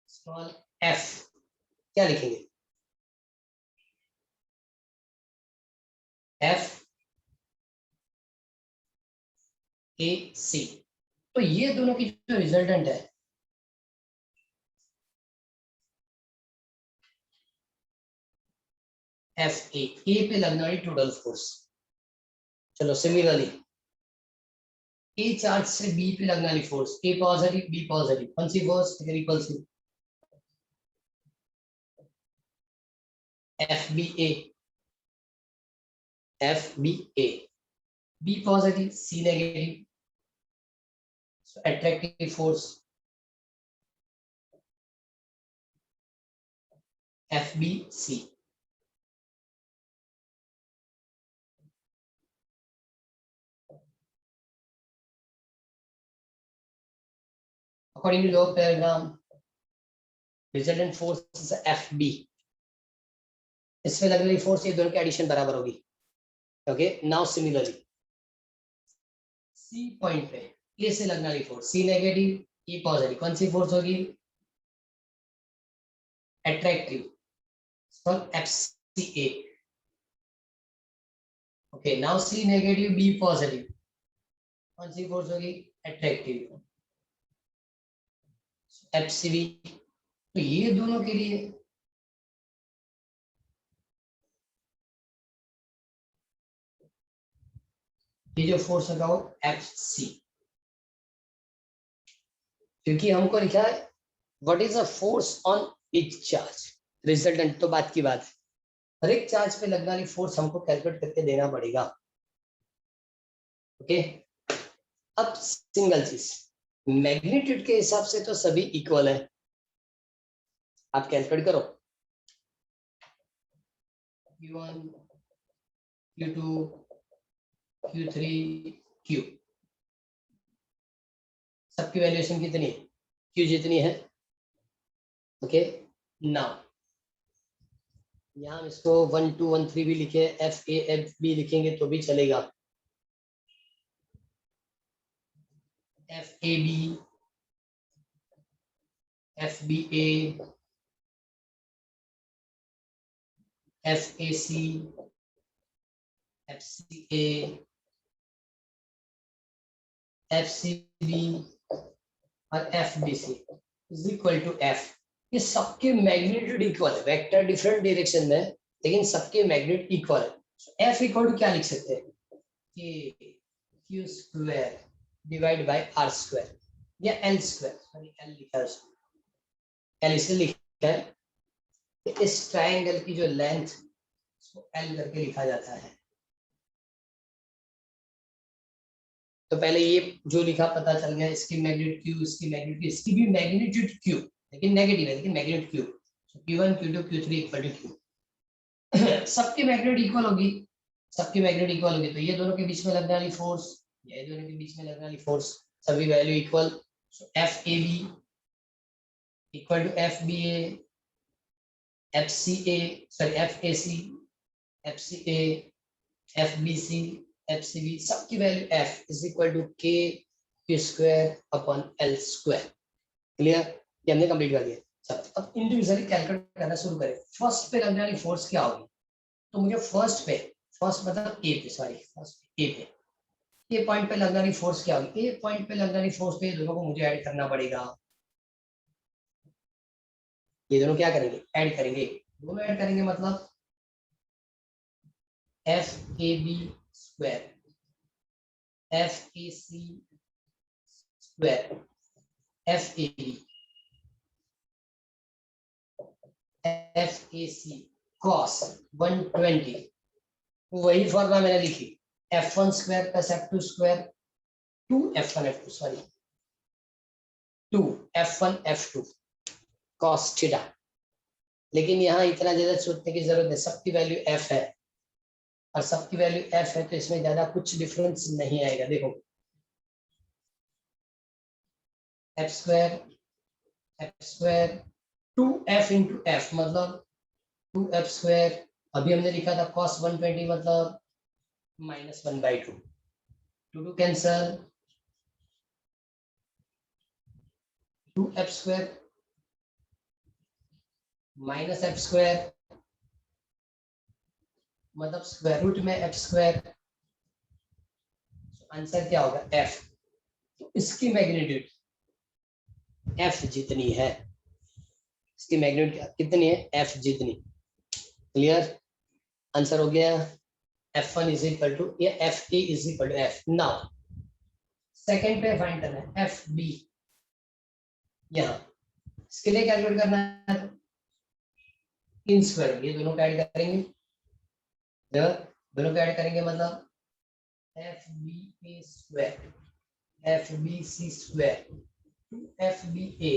स्मॉल एफ क्या लिखेंगे? एफ ए सी। तो ये दोनों की जो रिजल्टेंट है एफ ए पे लगने वाली टोटल फोर्स। चलो सिमिलरली ए चार्ज से बी पे लगने वाली फोर्स, ए पॉजिटिव बी पॉजिटिव, कौन सी force? Repulsive. F B A, F B A, B positive C negative, so attractive force FBC। according to law of paragraph resultant force is FB। इसमें लगने वाली फोर्स ये दोनों के एडिशन बराबर होगी। Okay, now similarly C point पे ए से लगने वाली force, C negative E positive, कौन सी फोर्स होगी? Attractive, FCA। Okay, now C negative B positive, कौन सी फोर्स होगी? Attractive, FCB। तो ये दोनों के लिए ये जो फोर्स होगा वो FC, क्योंकि हमको लिखा है what is the force on each charge. Resultant तो बात की बात है, हर एक चार्ज पे लगने वाली फोर्स हमको कैलकुलेट करके देना पड़ेगा। ओके, अब सिंगल चीज, मैग्नीट्यूड के हिसाब से तो सभी इक्वल है, आप कैलकुलेट करो Q1 Q2 Q3 Q, सबकी वैल्यूएशन कितनी है, Q जितनी है। ओके, नाउ यहाँ हम इसको 1 2 1 3 भी लिखे, F भी लिखेंगे तो भी चलेगा, FAB FBA FAC FCA FCB और FBC is equal to F। ये सबके मैग्नीट्यूड इक्वल है, वेक्टर डिफरेंट डायरेक्शन में लेकिन सबके मैग्नीट्यूड इक्वल है। F इक्वल टू क्या लिख सकते हैं, K Q square divide by R square या L स्क्वायर, सॉरी L लिखा है, L इसलिए लिखा है कि इस ट्रायंगल की जो लेंथ उसको L करके लिखा जाता है। तो पहले ये जो लिखा पता चल गया, इसकी मैग्नीट्यूड Q, इसकी मैग्नीट्यूड, इसकी भी मैग्नीट्यूड Q लेकिन नेगेटिव है, लेकिन magnitude Q, Q1 Q2 Q3 equal to Q। सबकी मैग्नीट्यूड इक्वल होगी, सबकी मैग्नीट्यूड इक्वल होगी तो ये दोनों के बीच में लगने वाली फोर्स, ये दोनों के बीच में लगने वाली फोर्स, सभी value equal. So FAB equal to FBA FCA sorry FAC FCA FBC FCB, सबकी value F is equal to K Q square upon L square. Clear, ये हमने कंप्लीट कर दिया। सब अब इंडिविजुअली कैलकुलेट करना शुरू करें। फर्स्ट पे लगने वाली फोर्स क्या होगी, तो मुझे फर्स्ट पे, फर्स्ट मतलब ए पे, सॉरी फर्स्ट ए पे, ए पॉइंट पे लगने वाली फोर्स क्या होगी, ए पॉइंट पे लगने वाली फोर्स पे दोनों को मुझे ऐड करना पड़ेगा। ये दोनों क्या करेंगे, ऐड करेंगे, दोनों ऐड करेंगे मतलब FAB square FAC square FAB FAC cos 120, वही फॉर्मूला मैंने लिखी, F1 square plus F2 square 2 F1 F2 sorry 2 F1 F2 cos theta. लेकिन यहाँ इतना ज्यादा सोचने की जरूरत है, सबकी वैल्यू F है और सबकी वैल्यू F है तो इसमें ज्यादा कुछ डिफरेंस नहीं आएगा। देखो F square 2F into F मतलब 2F स्क्वायर, अभी हमने लिखा था cos 120 मतलब -1/2, 2 cancel, 2F square minus F square मतलब स्क्वायर रूट में F स्क्वायर, आंसर क्या होगा F। तो इसकी मैग्नीट्यूड F जितनी है, इसकी मैग्नीट्यूड कितनी है, F जितनी। क्लियर, आंसर हो गया F1 इज इक्वल टू या FA is equal to F। Now second पे फाइंड करना है FB, यहाँ इसके लिए कैलकुलेट करना है इन स्क्वायर, ये दोनों का ऐड करेंगे, दोनों का ऐड करेंगे मतलब FBA square FBC square FBA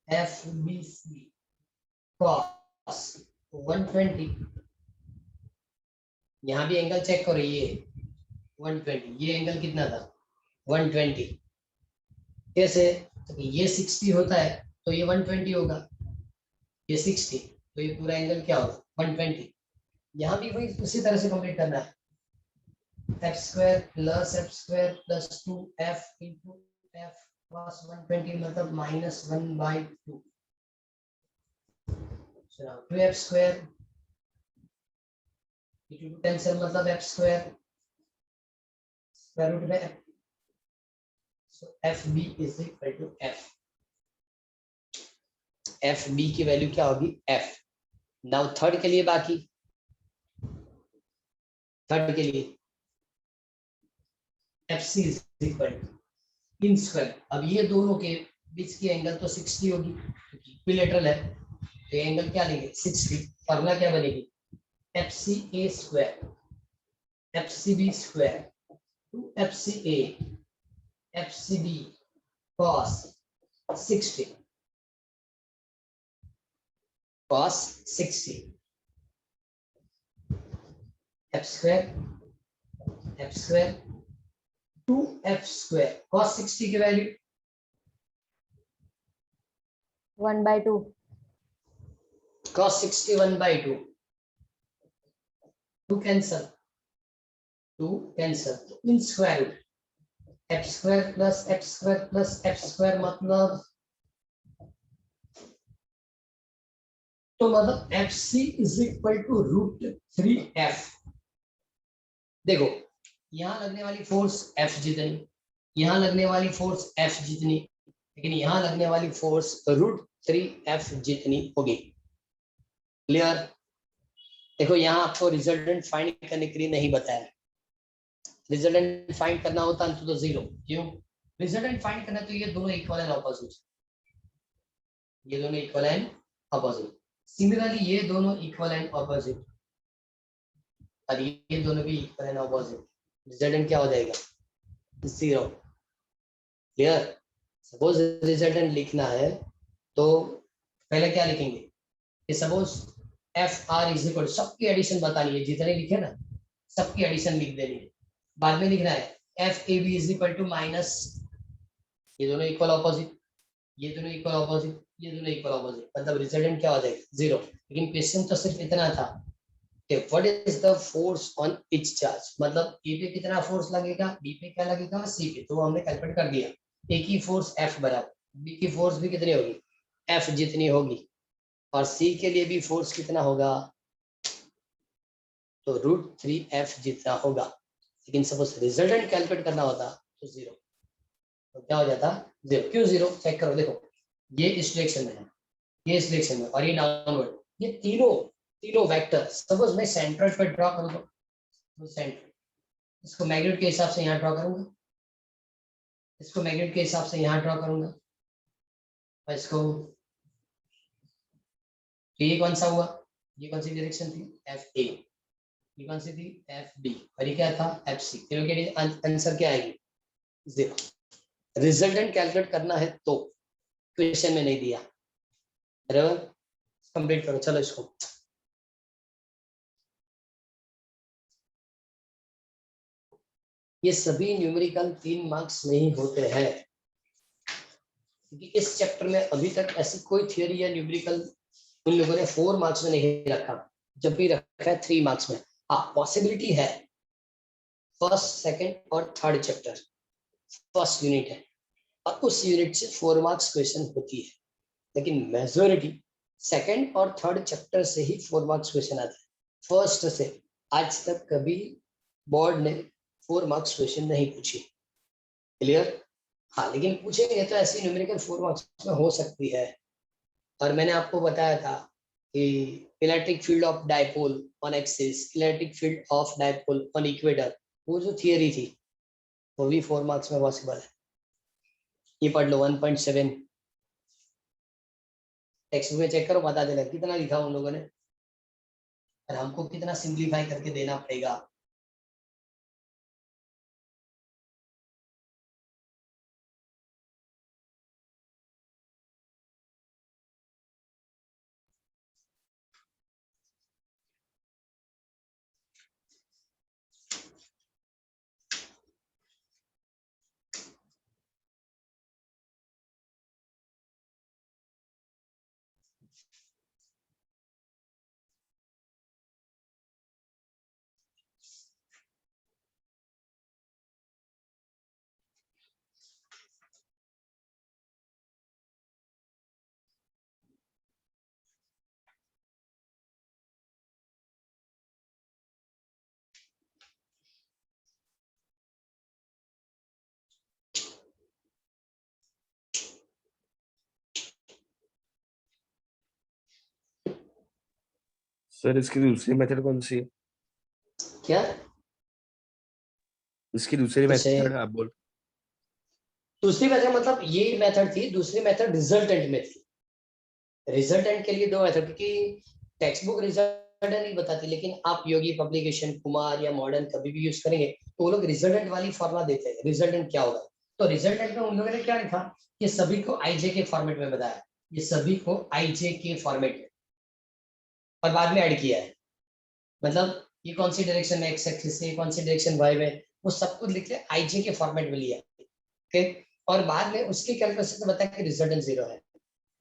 FBC cos 120, यहाँ भी एंगल चेक करो, ये 120, ये एंगल कितना था 120, कैसे, तो ये 60 होता है तो ये 120 होगा, ये 60 तो ये पूरा एंगल क्या होगा 120। यहाँ भी वही उसी तरह से कंप्लीट करना है, F square plus 2F into F plus 120 मतलब -1/2, 2F स्क्वायर कैंसिल मतलब F स्क्वायर स्क्वायर रूट में F, so FB is equal to F, FB की वैल्यू क्या होगी F। नाउ थर्ड के लिए, बाकी थर्ड के लिए FC इज इक्वल टू इन स्क्वायर, अब ये दोनों के बीच की एंगल तो 60 होगी क्योंकि इक्विलेटरल है, तो ये एंगल क्या लेंगे 60, फॉर्मूला क्या बनेगी FCA square, FCB square, 2 FCA, FCB cos 60, cos 60, f square, 2f square, cos 60 की वैल्यू 1/2. cos 60 1/2, 2 cancel, तो इन square root f square plus f square plus f square मतलब fc is equal to √3f. देखो यहाँ लगने वाली फोर्स f जितनी, यहाँ लगने वाली फोर्स f जितनी, लेकिन यहाँ लगने वाली फोर्स √3f जितनी होगी. क्लियर? देखो यहाँ आपको रिजल्टेंट फाइंड करने के लिए नहीं बताया. रिजल्टेंट फाइंड करना होता है तो 0. क्यों? रिजल्टेंट फाइंड करना तो ये दोनों इक्वल एंड ऑपोजिट, ये दोनों इक्वल एंड ऑपोजिट. सिमिलरली ये दोनों इक्वल एंड ऑपोजिट और ये दोनों भी इक्वल एंड ऑपोजिट. रिजल्टेंट क्या हो जाएगा? 0. क्लियर? सपोज रिजल्टेंट लिखना है तो पहले क्या लिखेंगे कि सपोज FR इज इक्वल, सबकी एडिशन बतानी है, जितने लिखे ना सबकी एडिशन लिख देनी है. बाद में लिखना है FAB is equal to minus, ये दोनों इक्वल ऑपोजिट, ये दोनों इक्वल ऑपोजिट, ये दोनों इक्वल ऑपोजिट, मतलब रिजल्टेंट क्या हो जाएगा? 0. लेकिन क्वेश्चन तो सिर्फ इतना था कि what is the force on each charge, मतलब ए पे कितना फोर्स लगेगा, बी पे क्या लगेगा, सी पे. तो हमने कैलकुलेट कर दिया. ए की फोर्स F बराबर, बी की फोर्स भी कितनी होगी? F जितनी होगी. और सी के लिए भी फोर्स कितना होगा? तो √3f जितना होगा. लेकिन सपोज रिजल्टेंट कैलकुलेट करना होता तो 0. तो क्या हो जाता? 0. क्यों 0? चेक करो. देखो ये इस डायरेक्शन में है, ये इस डायरेक्शन में, और ये डाउनवर्ड. ये तीनों वेक्टर सपोज मैं सेंटर पे ड्रॉ करूँ तो सेंटर, इसको मैग्नीट्यूड के हिसाब से यहाँ ड्रॉ करूंगा, इसको मैग्नीट्यूड के हिसाब से यहाँ ड्रॉ करूंगा, और इसको, तो ये कौन सा हुआ? ये कौन सी डायरेक्शन थी? FA. ये कौन सी थी? FB. और ये क्या था? FC. तीनों के लिए आंसर क्या आएगी? 0. रिजल्टेंट कैलकुलेट करना है तो क्वेश्चन में नहीं दिया. बराबर? कंप्लीट करो. चलो इसको. ये सभी न्यूमेरिकल 3 मार्क्स नहीं होते हैं, क्योंकि इस चैप्टर में अभी तक ऐसी कोई थियरी या न्यूमेरिकल उन लोगों ने 4 मार्क्स में नहीं रखा. जब भी रखा है 3 मार्क्स में. हाँ, पॉसिबिलिटी है फर्स्ट, सेकंड और थर्ड चैप्टर, फर्स्ट यूनिट है और उस यूनिट से 4 मार्क्स क्वेश्चन होती है, लेकिन मेजॉरिटी सेकंड और थर्ड चैप्टर से ही 4 मार्क्स क्वेश्चन आते हैं. फर्स्ट से आज तक कभी बोर्ड ने 4 मार्क्स क्वेश्चन नहीं पूछे. क्लियर? हाँ, लेकिन पूछेंगे तो ऐसी न्यूमेरिकल 4 मार्क्स में हो सकती है. और मैंने आपको बताया था कि electric field of dipole on axis, electric field of dipole on equator, वो जो थियरी थी वो भी 4 मार्क्स में पॉसिबल है. ये पढ़ लो 1.7 टेक्स्ट में चेक करो, बता देना कितना लिखा उन लोगों ने और हमको कितना सिंप्लीफाई करके देना पड़ेगा. सर इसकी दूसरी मेथड कौन सी है? क्या? इसकी दूसरी जैसे मेथड आप बोल. दूसरी मेथड मतलब ये मेथड थी, दूसरी मेथड रिजल्टेंट में थी. रिजल्टेंट के लिए 2 मेथड, क्योंकि टेक्स्ट बुक रिजल्ट नहीं बताती, लेकिन आप योगी पब्लिकेशन, कुमार या मॉडर्न कभी भी यूज करेंगे तो वो लोग रिजल्टेंट वाली फॉर्मूला देते हैं। रिजल्टेंट क्या होगा, तो रिजल्टेंट में उन लोगों ने क्या लिखा, ये सभी को आईजे के फॉर्मेट में बताया, ये सभी को आईजे के फॉर्मेट में, और बाद में ऐड किया है। मतलब ये कौन सी डायरेक्शन में एक्स एक्सिस है, कौन सी डायरेक्शन वाई में, वो सब कुछ लिख के आईजे के फॉर्मेट में लिया, ओके। और बाद में उसके कैलकुलेशन में बताया कि रिजल्टेंट 0 है।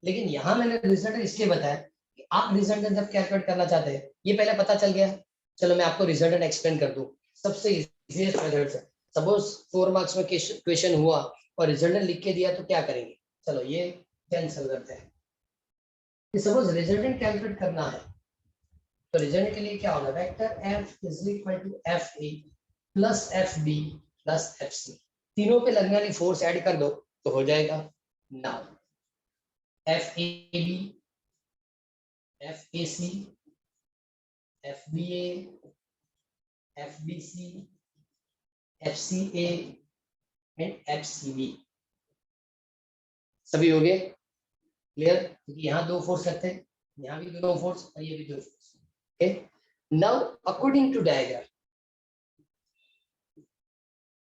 लेकिन यहाँ मैंने रिजल्टेंट इसलिए बताया कि आप रिजल्टेंट जब कैलकुलेट करना चाहते हैं, ये पहले पता चल गया। चलो मैं आपको रिजल्टेंट एक्सप्लेन कर दूं सबसे इजीएस्ट मेथड से। सपोज 4 मार्क्स में क्वेश्चन हुआ और रिजल्टेंट लिख के दिया तो क्या करेंगे, चलो ये कैंसिल करते हैं। सपोज रिजल्टेंट कैलकुलेट करना है तो रिजल्ट के लिए क्या होगा, vector f is equal to F A plus F B plus F C, तीनों पे लगने वाली फोर्स ऐड कर दो तो हो जाएगा। Now F A B, F A C, F B A, F B C, F C A and F C B, सभी हो गए क्लियर, क्योंकि यहाँ 2 फोर्स लगते हैं, यहाँ भी 2 फोर्स और ये भी 2 force, okay. Now according to diagram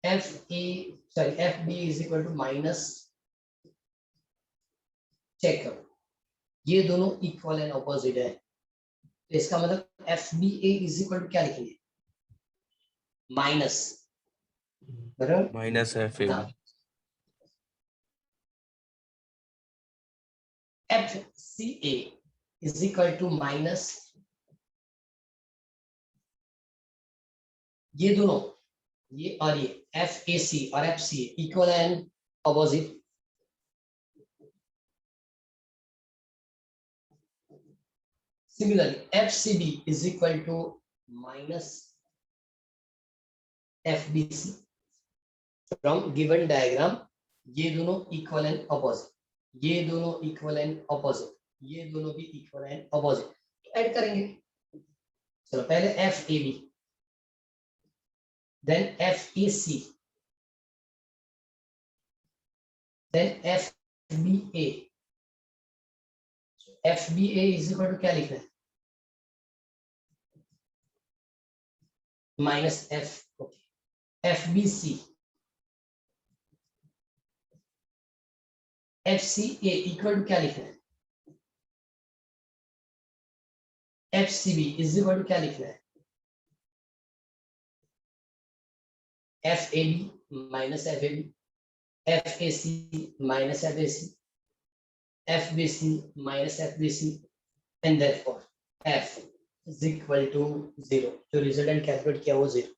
F B is equal to minus, check करो ये दोनों इक्वल एंड ऑपोजिट है, तो इसका मतलब F B A is equal to क्या लिखेंगे, माइनस, बराबर minus F A, F C A is equal to minus, ये दोनों, ये और ये एफ ए सी और F C A equal and opposite, similarly FCB is equal to minus FBC from given diagram, ये दोनों इक्वल एंड ऑपोजिट, ये दोनों इक्वल एंड ऑपोजिट, ये दोनों भी इक्वल एंड ऑपोजिट, तो ऐड करेंगे। चलो पहले FAB, then FAC, then FBA, FBA is equal to क्या लिखना है, minus F, okay. FBC, FCA equal to क्या लिखना है, FCB इज इक्वल टू क्या लिखना है, FAB minus FAB, FAC minus FAC, FBC minus FBC, and therefore F is equal to 0। जो रिजल्टेंट कैलकुलेट किया वो 0।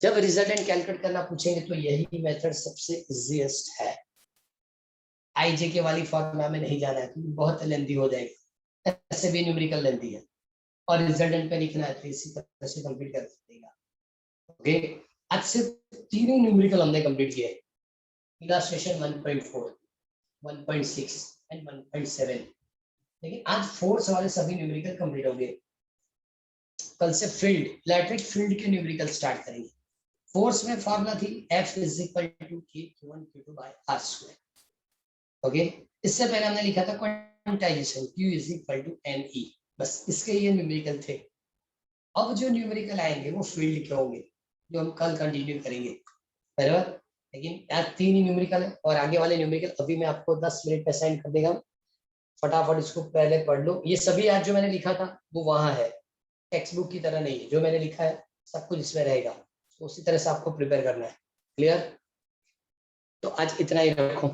जब रिजल्टेंट कैलकुलेट करना पूछेंगे तो यही मेथड सबसे इजीएस्ट है। आईजे के वाली फॉर्मूला में नहीं जाना है क्योंकि बहुत लेंथी हो जाएगा, ऐसे भी न्यूमेरिकल लेंथी है और रिजल्टेंट पे लिखना है तो इसी तरह से कंप्लीट कर देगा, ओके। आज से 3 न्यूमेरिकल हमने कंप्लीट किए, इलास्ट्रेशन 1.4, 1.6 एंड 1.7, लेकिन आज फोर्स वाले सभी न्यूमेरिकल कंप्लीट हो गए। कल से फील्ड, इलेक्ट्रिक फील्ड के न्यूमेरिकल स्टार्ट करेंगे। फोर्स में फॉर्मूला थी F is equal to Q1 Q2 by R square, okay. इससे पहले हमने लिखा था quantisation Q is equal to NE, बस इसके ये न्यूमेरिकल थे। अब जो न्यूमेरिकल आएंगे वो फील्ड के होंगे जो हम कल कंटिन्यू करेंगे, बराबर। लेकिन आज 3 ही न्यूमेरिकल है और आगे वाले न्यूमेरिकल अभी मैं आपको 10 मिनट पे सेंड कर देगा, फटाफट इसको पहले पढ़ लो। ये सभी आज जो मैंने लिखा था वो वहां है, टेक्स्ट बुक की तरह नहीं है, जो मैंने लिखा है सब कुछ इसमें रहेगा, तो उसी तरह से आपको प्रिपेयर करना है, क्लियर। तो आज इतना ही रखो।